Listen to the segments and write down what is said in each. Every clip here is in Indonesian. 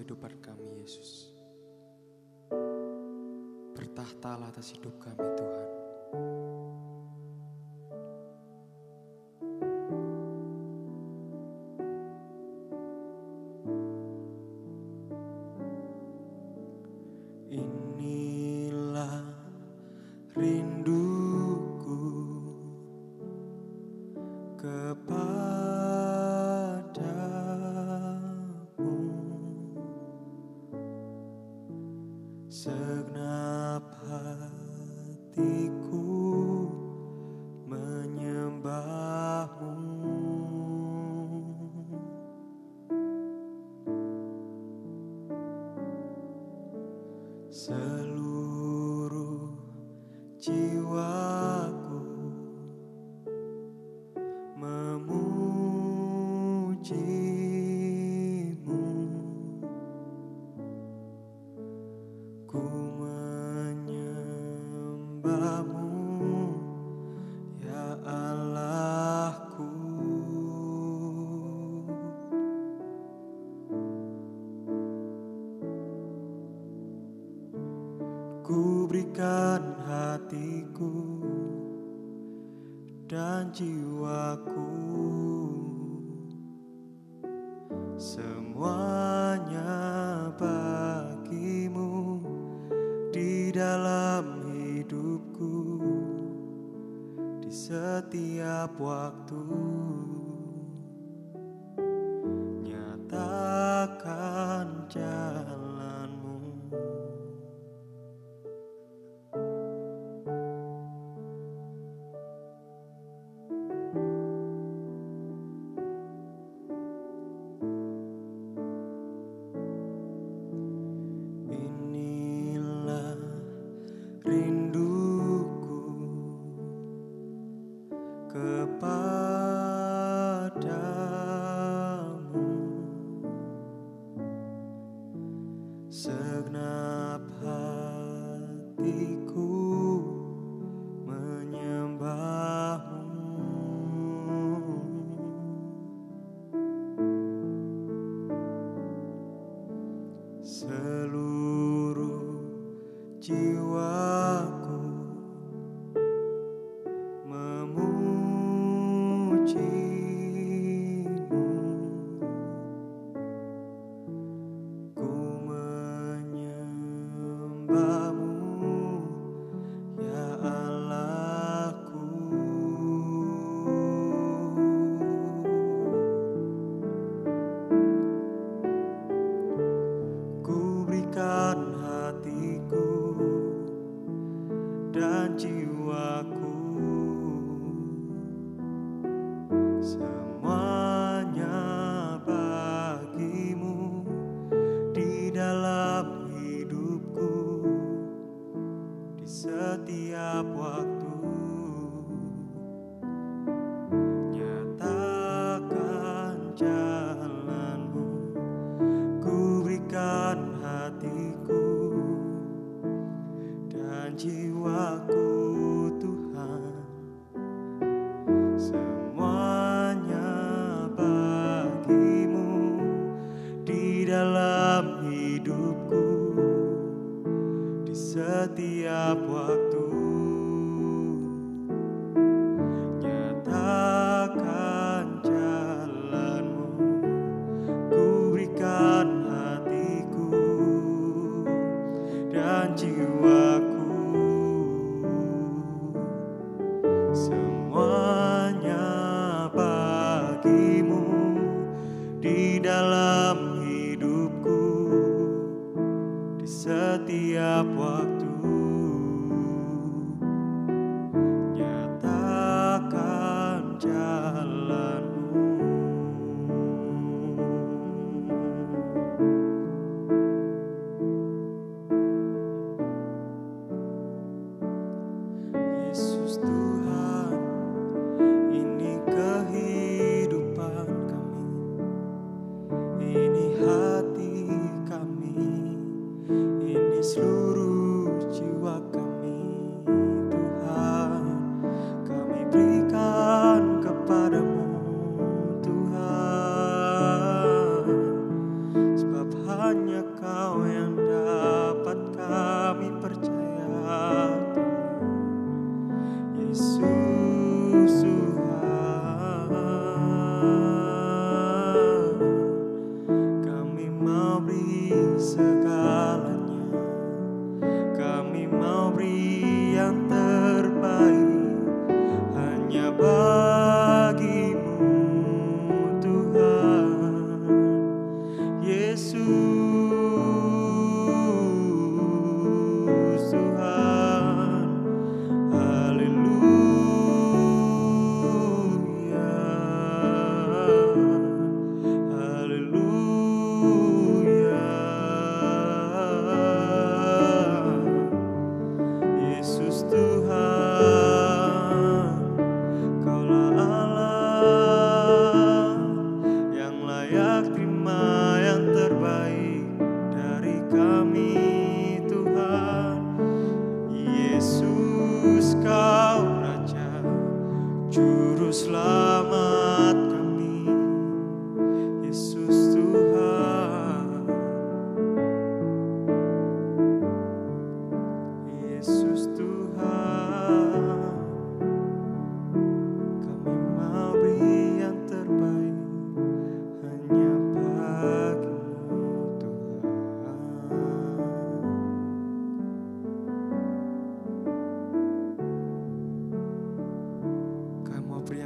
kehidupan kami, Yesus. Bertahtalah atas hidup kami, Tuhan. Inilah rinduku kepadamu, segenap hatiku menyembahmu. Seluruh jiwaku memujimu, ku menyembahmu, ya Allahku. Ku berikan hatiku dan jiwaku, semuanya bagimu di dalam hidupku, di setiap waktu. Nyatakan jalanmu. Inilah rinduku kepadamu, segenap hatiku menyembahmu. Seluruh jiwaku memujimu, ku menyembahmu, ya Allahku. Ku berikan hatiku dan jiwaku, semuanya bagimu di dalam hidupku, di setiap waktu. Nyatakan jalanmu. Ku berikan hatiku dan jiwaku, Tuhan, semuanya bagimu di dalam hidupku, di setiap waktu. Nyatakan jalanmu. Ku berikan hatiku dan jiwaku, semuanya bagimu di dalam hidupku, di setiap waktu. Nyatakan jalanmu. Yesus Tuhan, ini kehidupan kami, ini hati kami, ini seluruh jiwa kami, Tuhan, kami berikan kepadamu, Tuhan, sebab hanya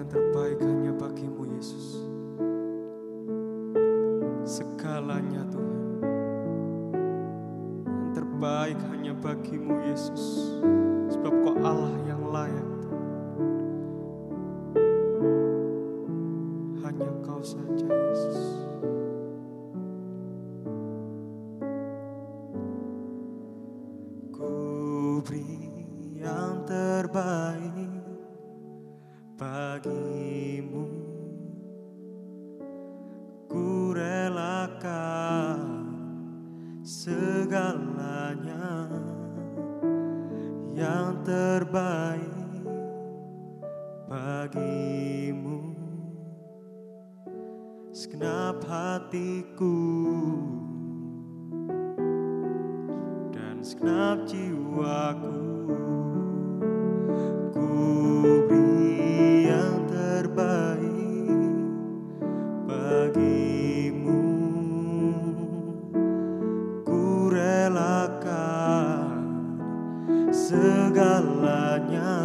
terbaik hanya bagi-Mu Yesus. Segalanya Tuhan, yang terbaik hanya bagi-Mu Yesus. Sebab Kau Allah yang layak Tuhan. Hanya Kau saja Yesus. Ku beri yang terbaik bagi-Mu. Ku relakan segalanya, yang terbaik bagi-Mu. Segenap hatiku dan segenap jiwaku, ku beri yang terbaik bagi-Mu. Ku relakan segalanya,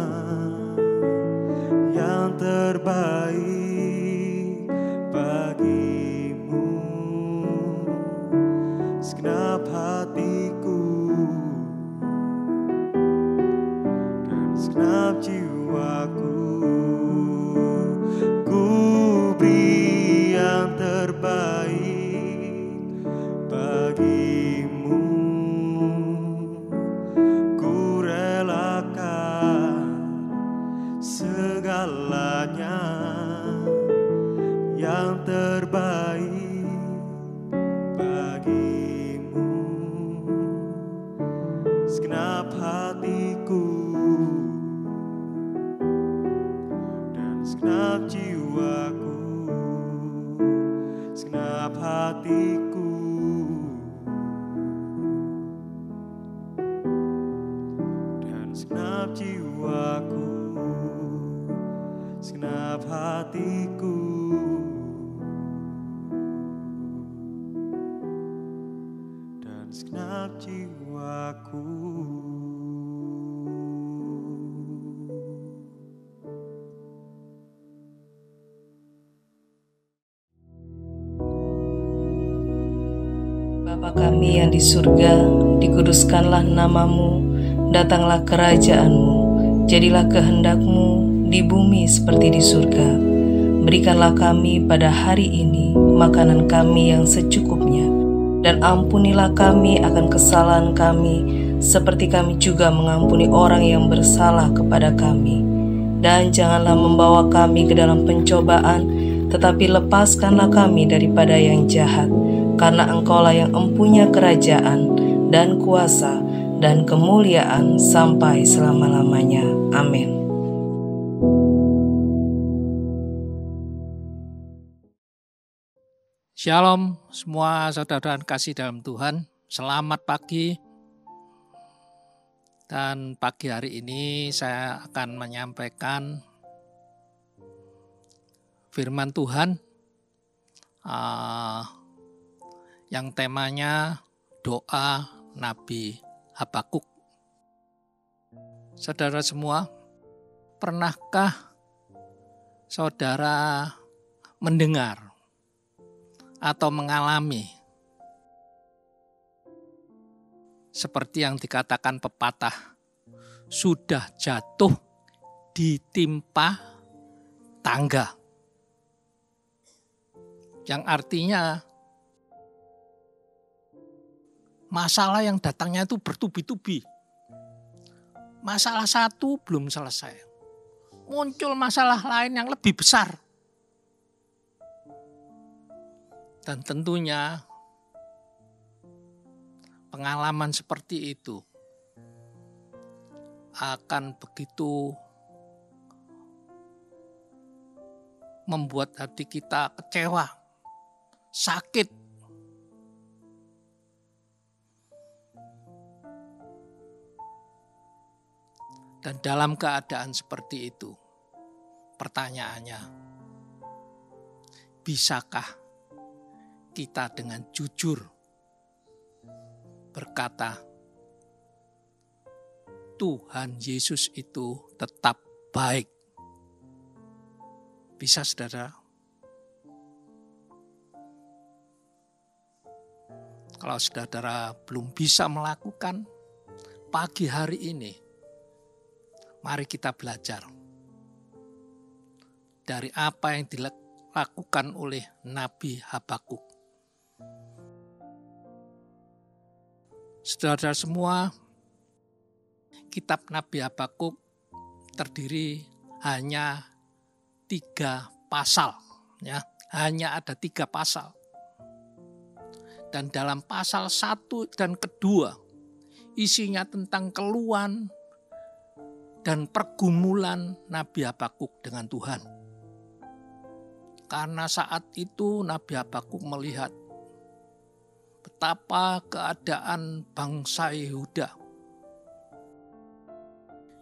yang terbaik bagi-Mu. Segenap hatiku dan segenap jiwaku, ku beri yang terbaik bagi-Mu. Ku relakan segalanya, yang terbaik bagi-Mu. Segenap hatiku dan segenap jiwaku, segenap hatiku dan segenap jiwaku, segenap hatiku dan segenap jiwaku. Bapa kami yang di surga, dikuduskanlah nama-Mu, datanglah kerajaan-Mu, jadilah kehendak-Mu di bumi seperti di surga. Berikanlah kami pada hari ini makanan kami yang secukupnya, dan ampunilah kami akan kesalahan kami, seperti kami juga mengampuni orang yang bersalah kepada kami. Dan janganlah membawa kami ke dalam pencobaan, tetapi lepaskanlah kami daripada yang jahat. Karena Engkaulah yang empunya kerajaan dan kuasa dan kemuliaan sampai selama-lamanya. Amin. Shalom semua saudara dan kasih dalam Tuhan. Selamat pagi. Dan pagi hari ini saya akan menyampaikan firman Tuhan yang temanya doa Nabi Habakuk. Saudara semua, pernahkah saudara mendengar atau mengalami seperti yang dikatakan pepatah, sudah jatuh ditimpa tangga? Yang artinya masalah yang datangnya itu bertubi-tubi. Masalah satu belum selesai, muncul masalah lain yang lebih besar. Dan tentunya pengalaman seperti itu akan begitu membuat hati kita kecewa, sakit. Dan dalam keadaan seperti itu, pertanyaannya, bisakah kita dengan jujur berkata, Tuhan Yesus itu tetap baik. Bisa, saudara? Kalau saudara belum bisa melakukan, pagi hari ini, mari kita belajar dari apa yang dilakukan oleh Nabi Habakuk. Saudara semua, kitab Nabi Habakuk terdiri hanya 3 pasal. Ya, hanya ada 3 pasal. Dan dalam pasal 1 dan kedua, isinya tentang keluhan dan pergumulan Nabi Habakuk dengan Tuhan. Karena saat itu Nabi Habakuk melihat betapa keadaan bangsa Yehuda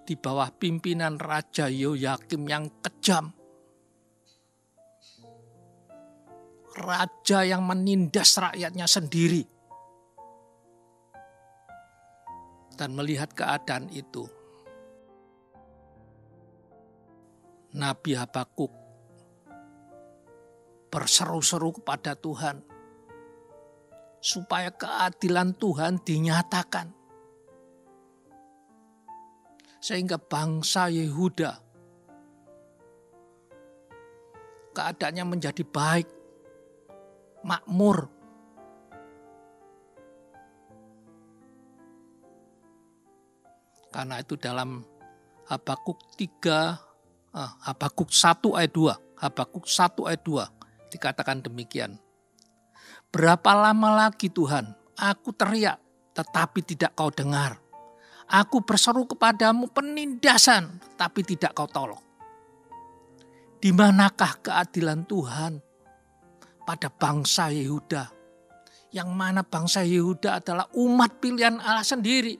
di bawah pimpinan Raja Yehoyakim yang kejam. Raja yang menindas rakyatnya sendiri. Dan melihat keadaan itu, Nabi Habakuk berseru-seru kepada Tuhan supaya keadilan Tuhan dinyatakan. Sehingga bangsa Yehuda keadaannya menjadi baik, makmur. Karena itu dalam Habakuk 1 ayat 2, Habakuk 1 ayat 2 dikatakan demikian. Berapa lama lagi Tuhan, aku teriak tetapi tidak kau dengar. Aku berseru kepadamu penindasan tapi tidak kau tolong. Di manakah keadilan Tuhan pada bangsa Yehuda? Yang mana bangsa Yehuda adalah umat pilihan Allah sendiri.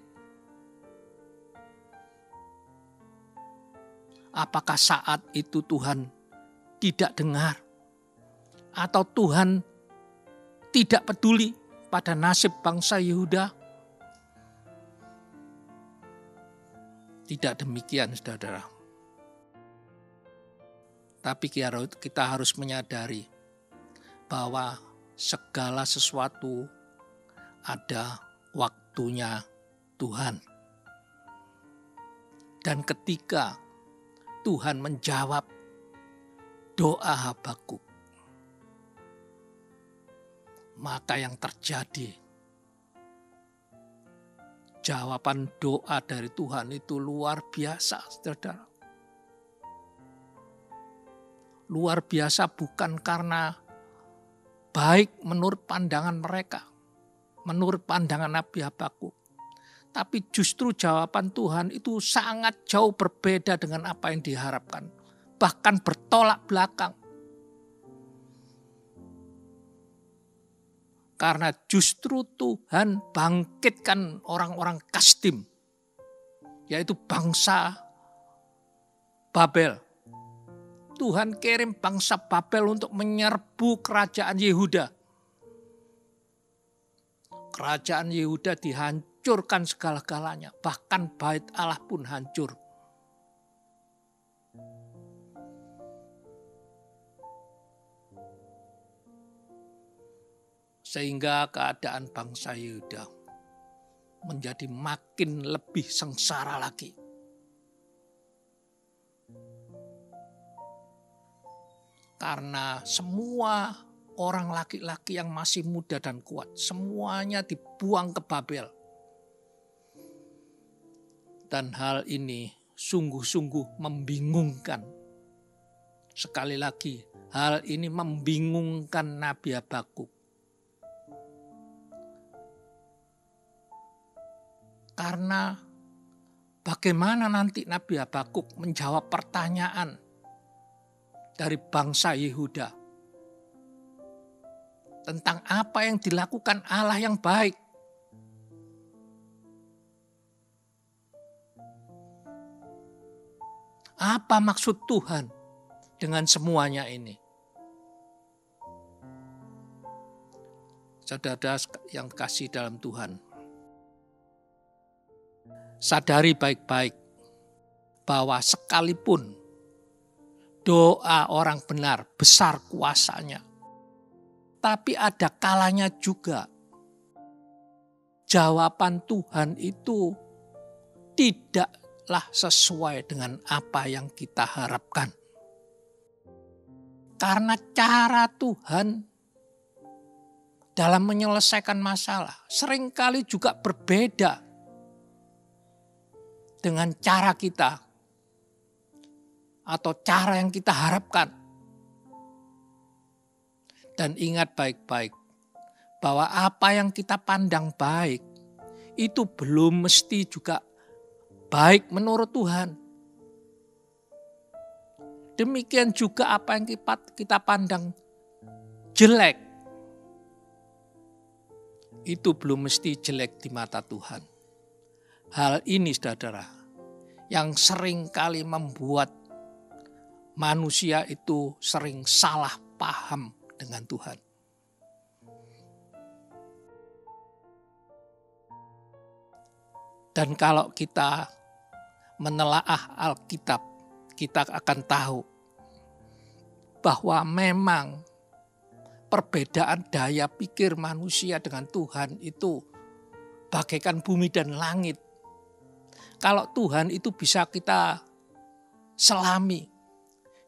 Apakah saat itu Tuhan tidak dengar? Atau Tuhan tidak peduli pada nasib bangsa Yehuda? Tidak demikian, saudara. Tapi kita harus menyadari bahwa segala sesuatu ada waktunya Tuhan. Dan ketika Tuhan menjawab doa Habakuk, maka yang terjadi, jawaban doa dari Tuhan itu luar biasa, saudara. Luar biasa bukan karena baik menurut pandangan mereka, menurut pandangan Nabi Habakuk. Tapi justru jawaban Tuhan itu sangat jauh berbeda dengan apa yang diharapkan. Bahkan bertolak belakang. Karena justru Tuhan bangkitkan orang-orang Kasdim, yaitu bangsa Babel. Tuhan kirim bangsa Babel untuk menyerbu kerajaan Yehuda. Kerajaan Yehuda dihancurkan segala-galanya, bahkan bait Allah pun hancur. Sehingga keadaan bangsa Yehuda menjadi makin lebih sengsara lagi. Karena semua orang laki-laki yang masih muda dan kuat, semuanya dibuang ke Babel. Dan hal ini sungguh-sungguh membingungkan. Sekali lagi, hal ini membingungkan Nabi Habakuk. Karena bagaimana nanti Nabi Habakuk menjawab pertanyaan dari bangsa Yehuda tentang apa yang dilakukan Allah yang baik. Apa maksud Tuhan dengan semuanya ini? Saudara yang kasih dalam Tuhan, sadari baik-baik bahwa sekalipun Doa orang benar besar kuasanya. Tapi ada kalanya juga. Jawaban Tuhan itu tidaklah sesuai dengan apa yang kita harapkan. Karena cara Tuhan dalam menyelesaikan masalah seringkali juga berbeda dengan cara kita atau cara yang kita harapkan. Dan ingat baik-baik bahwa apa yang kita pandang baik itu belum mesti juga baik menurut Tuhan. Demikian juga apa yang kita pandang jelek itu belum mesti jelek di mata Tuhan. Hal ini saudara yang sering kali membuat manusia itu sering salah paham dengan Tuhan. Dan kalau kita menelaah Alkitab, kita akan tahu bahwa memang perbedaan daya pikir manusia dengan Tuhan itu bagaikan bumi dan langit. Kalau Tuhan itu bisa kita selami,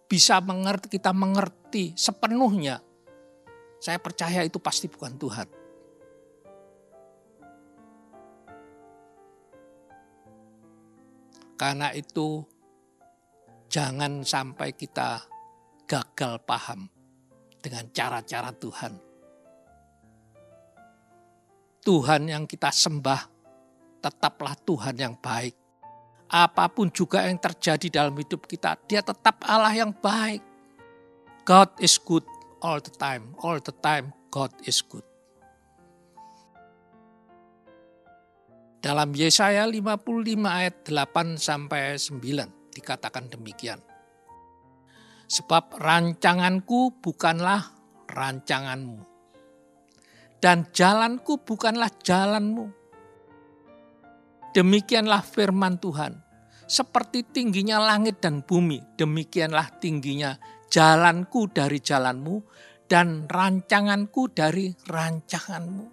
bisa kita mengerti sepenuhnya, saya percaya itu pasti bukan Tuhan. Karena itu jangan sampai kita gagal paham dengan cara-cara Tuhan. Tuhan yang kita sembah tetaplah Tuhan yang baik. Apapun juga yang terjadi dalam hidup kita, Dia tetap Allah yang baik. God is good all the time God is good. Dalam Yesaya 55 ayat 8-9 dikatakan demikian. Sebab rancanganku bukanlah rancanganmu, dan jalanku bukanlah jalanmu. Demikianlah firman Tuhan, seperti tingginya langit dan bumi, demikianlah tingginya jalanku dari jalanmu, dan rancanganku dari rancanganmu.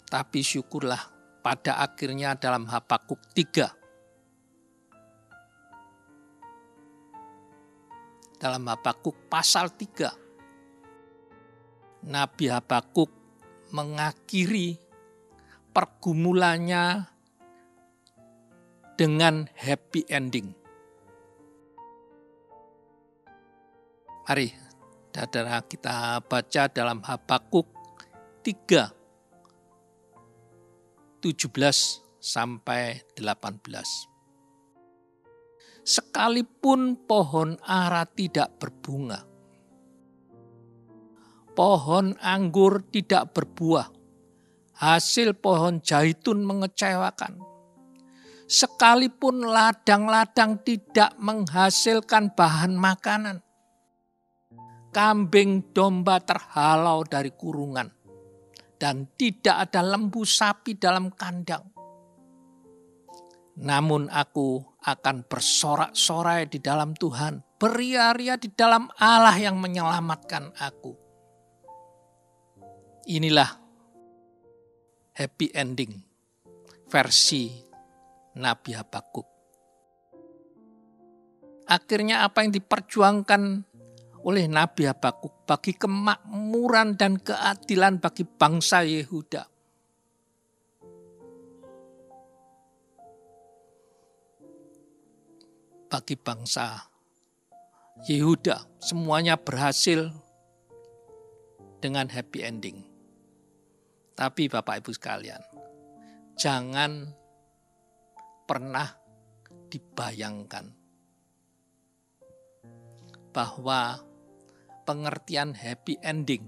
Tapi syukurlah pada akhirnya dalam Habakuk 3. Dalam Habakuk pasal 3. Nabi Habakuk mengakhiri pergumulannya dengan happy ending. Mari saudara kita baca dalam Habakuk 3. 17-18. Sekalipun pohon ara tidak berbunga, pohon anggur tidak berbuah, hasil pohon zaitun mengecewakan, sekalipun ladang-ladang tidak menghasilkan bahan makanan, kambing domba terhalau dari kurungan, dan tidak ada lembu sapi dalam kandang. Namun aku akan bersorak-sorai di dalam Tuhan, beria-ria di dalam Allah yang menyelamatkan aku. Inilah happy ending versi Nabi Habakuk. Akhirnya apa yang diperjuangkan oleh Nabi Habakuk bagi kemakmuran dan keadilan bagi bangsa Yehuda. Bagi bangsa Yehuda semuanya berhasil dengan happy ending. Tapi Bapak Ibu sekalian, jangan pernah dibayangkan bahwa pengertian happy ending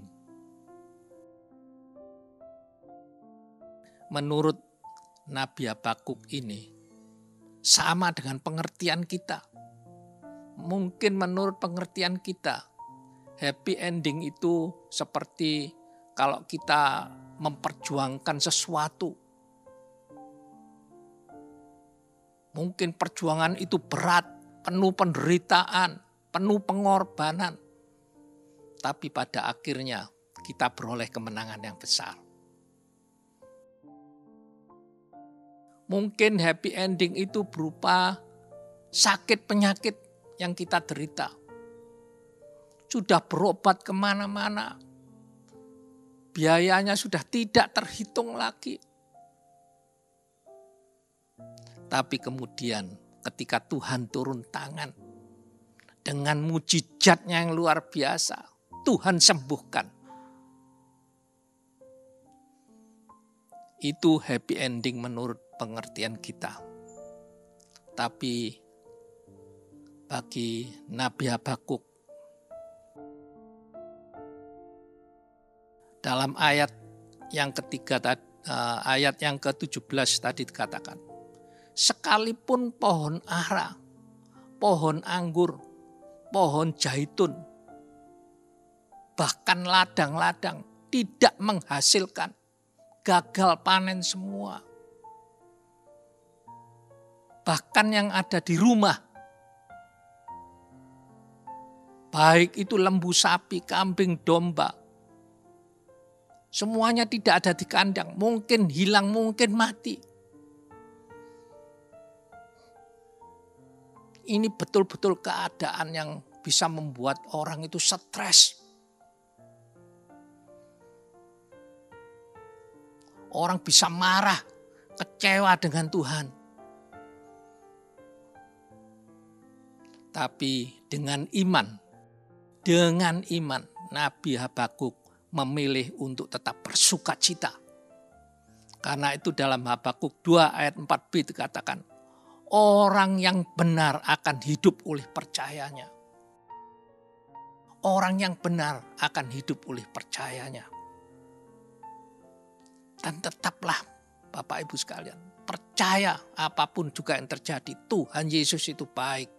menurut Nabi Habakuk ini sama dengan pengertian kita. Mungkin menurut pengertian kita, happy ending itu seperti kalau kita memperjuangkan sesuatu. Mungkin perjuangan itu berat, penuh penderitaan, penuh pengorbanan. Tapi pada akhirnya kita beroleh kemenangan yang besar. Mungkin happy ending itu berupa sakit penyakit yang kita derita. Sudah berobat kemana-mana. Biayanya sudah tidak terhitung lagi. Tapi kemudian ketika Tuhan turun tangan dengan mujizatnya yang luar biasa, Tuhan sembuhkan. Itu happy ending menurut pengertian kita. Tapi bagi Nabi Habakuk, dalam ayat yang ketiga, ayat yang ke-17 tadi dikatakan, sekalipun pohon ara, pohon anggur, pohon zaitun, bahkan ladang-ladang tidak menghasilkan, gagal panen semua. Bahkan yang ada di rumah, baik itu lembu sapi, kambing, domba, semuanya tidak ada di kandang, mungkin hilang, mungkin mati. Ini betul-betul keadaan yang bisa membuat orang itu stres. Orang bisa marah, kecewa dengan Tuhan. Tapi dengan iman, Nabi Habakuk memilih untuk tetap bersukacita. Karena itu dalam Habakuk 2 ayat 4b dikatakan, orang yang benar akan hidup oleh percayanya. Orang yang benar akan hidup oleh percayanya. Dan tetaplah Bapak Ibu sekalian, percaya apapun juga yang terjadi, Tuhan Yesus itu baik.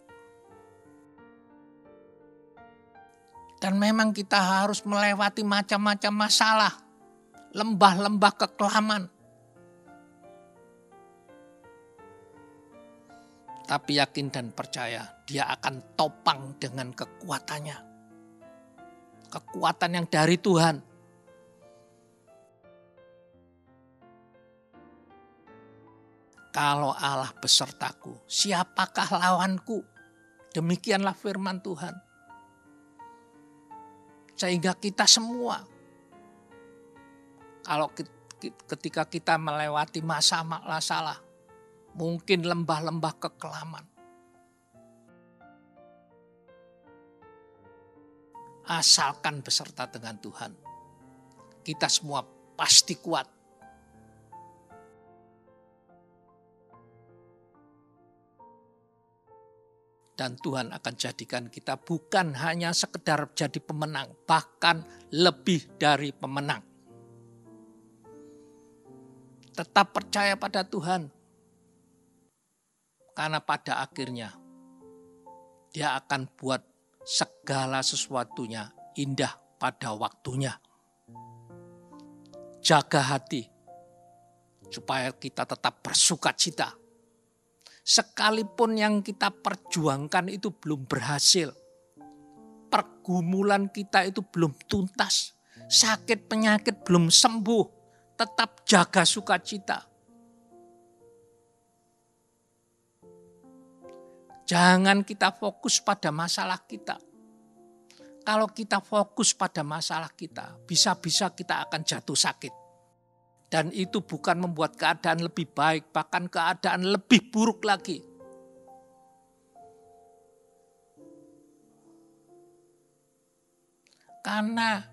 Dan memang kita harus melewati macam-macam masalah, lembah-lembah kekelaman. Tapi yakin dan percaya, dia akan topang dengan kekuatannya. Kekuatan yang dari Tuhan. Kalau Allah besertaku, siapakah lawanku? Demikianlah firman Tuhan. Sehingga kita semua, kalau ketika kita melewati masa masalah, mungkin lembah-lembah kekelaman, asalkan beserta dengan Tuhan, kita semua pasti kuat. Dan Tuhan akan jadikan kita bukan hanya sekedar jadi pemenang, bahkan lebih dari pemenang. Tetap percaya pada Tuhan. Karena pada akhirnya dia akan buat segala sesuatunya indah pada waktunya. Jaga hati supaya kita tetap bersukacita. Sekalipun yang kita perjuangkan itu belum berhasil. Pergumulan kita itu belum tuntas. Sakit penyakit belum sembuh. Tetap jaga sukacita. Jangan kita fokus pada masalah kita. Kalau kita fokus pada masalah kita, bisa-bisa kita akan jatuh sakit. Dan itu bukan membuat keadaan lebih baik, bahkan keadaan lebih buruk lagi. Karena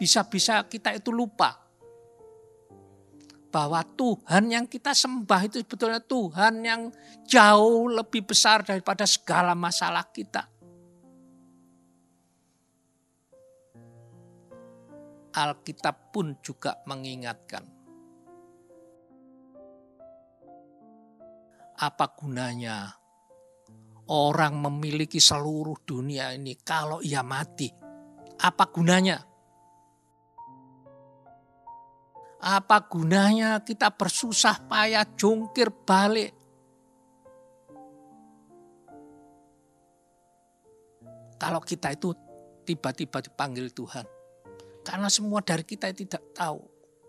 bisa-bisa kita itu lupa bahwa Tuhan yang kita sembah itu sebetulnya Tuhan yang jauh lebih besar daripada segala masalah kita. Alkitab pun juga mengingatkan, apa gunanya orang memiliki seluruh dunia ini kalau ia mati? Apa gunanya? Apa gunanya kita bersusah payah jungkir balik? kalau kita itu tiba-tiba dipanggil Tuhan. Karena semua dari kita tidak tahu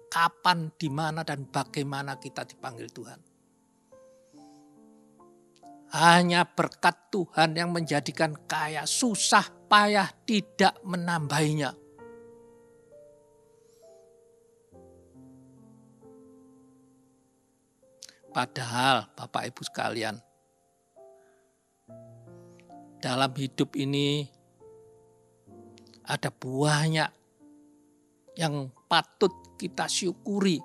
kapan, di mana, dan bagaimana kita dipanggil Tuhan. Hanya berkat Tuhan yang menjadikan kaya, susah payah tidak menambahinya. Padahal Bapak Ibu sekalian, dalam hidup ini ada banyak yang patut kita syukuri.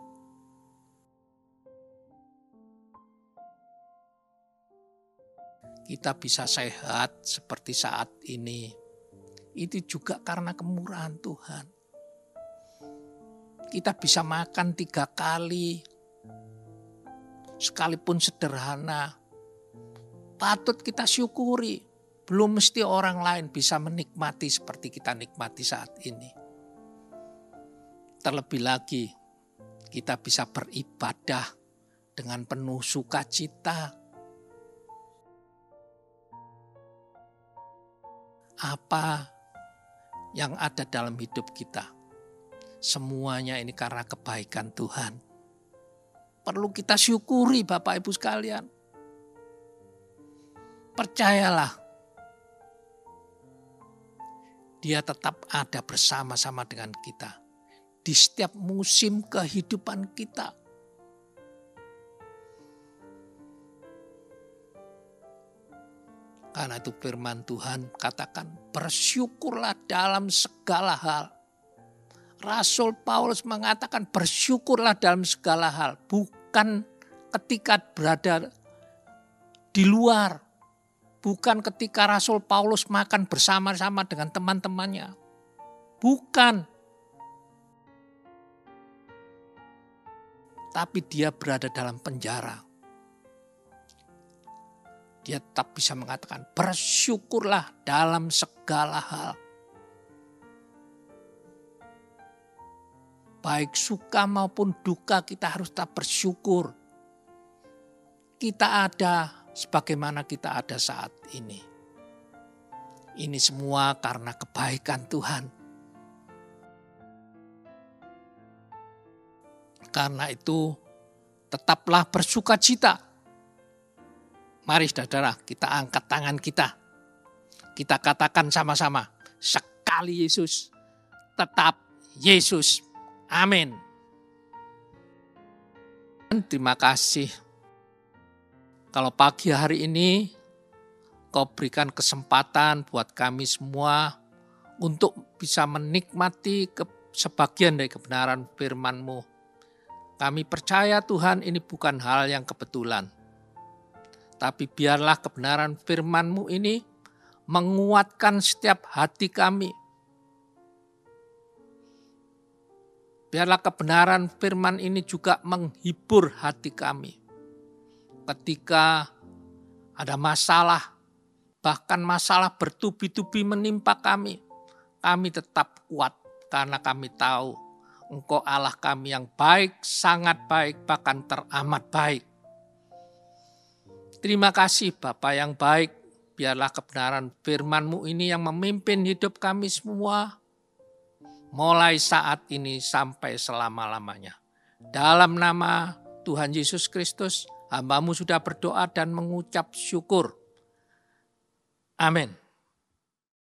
Kita bisa sehat seperti saat ini. Itu juga karena kemurahan Tuhan. Kita bisa makan 3 kali. Sekalipun sederhana. Patut kita syukuri. Belum mesti orang lain bisa menikmati seperti kita nikmati saat ini. Terlebih lagi, kita bisa beribadah dengan penuh sukacita. Apa yang ada dalam hidup kita, semuanya ini karena kebaikan Tuhan. Perlu kita syukuri Bapak Ibu sekalian. Percayalah, Dia tetap ada bersama-sama dengan kita di setiap musim kehidupan kita. Karena itu firman Tuhan katakan, bersyukurlah dalam segala hal. Rasul Paulus mengatakan bersyukurlah dalam segala hal. Bukan ketika berada di luar. Bukan ketika Rasul Paulus makan bersama-sama dengan teman-temannya. Bukan. Tapi dia berada dalam penjara. Dia tetap bisa mengatakan bersyukurlah dalam segala hal. Baik suka maupun duka kita harus tetap bersyukur. Kita ada sebagaimana kita ada saat ini. Ini semua karena kebaikan Tuhan. Karena itu tetaplah bersukacita. Mari saudara, kita angkat tangan kita. Kita katakan sama-sama, sekali Yesus, tetap Yesus. Amin. Terima kasih. Kalau pagi hari ini Kau berikan kesempatan buat kami semua untuk bisa menikmati sebagian dari kebenaran firman-Mu. Kami percaya Tuhan ini bukan hal yang kebetulan. Tapi biarlah kebenaran firman-Mu ini menguatkan setiap hati kami. Biarlah kebenaran firman ini juga menghibur hati kami. Ketika ada masalah, bahkan masalah bertubi-tubi menimpa kami tetap kuat karena kami tahu Engkau Allah kami yang baik, sangat baik, bahkan teramat baik. Terima kasih Bapa yang baik, biarlah kebenaran firman-Mu ini yang memimpin hidup kami semua, mulai saat ini sampai selama-lamanya. Dalam nama Tuhan Yesus Kristus, hamba-Mu sudah berdoa dan mengucap syukur. Amin.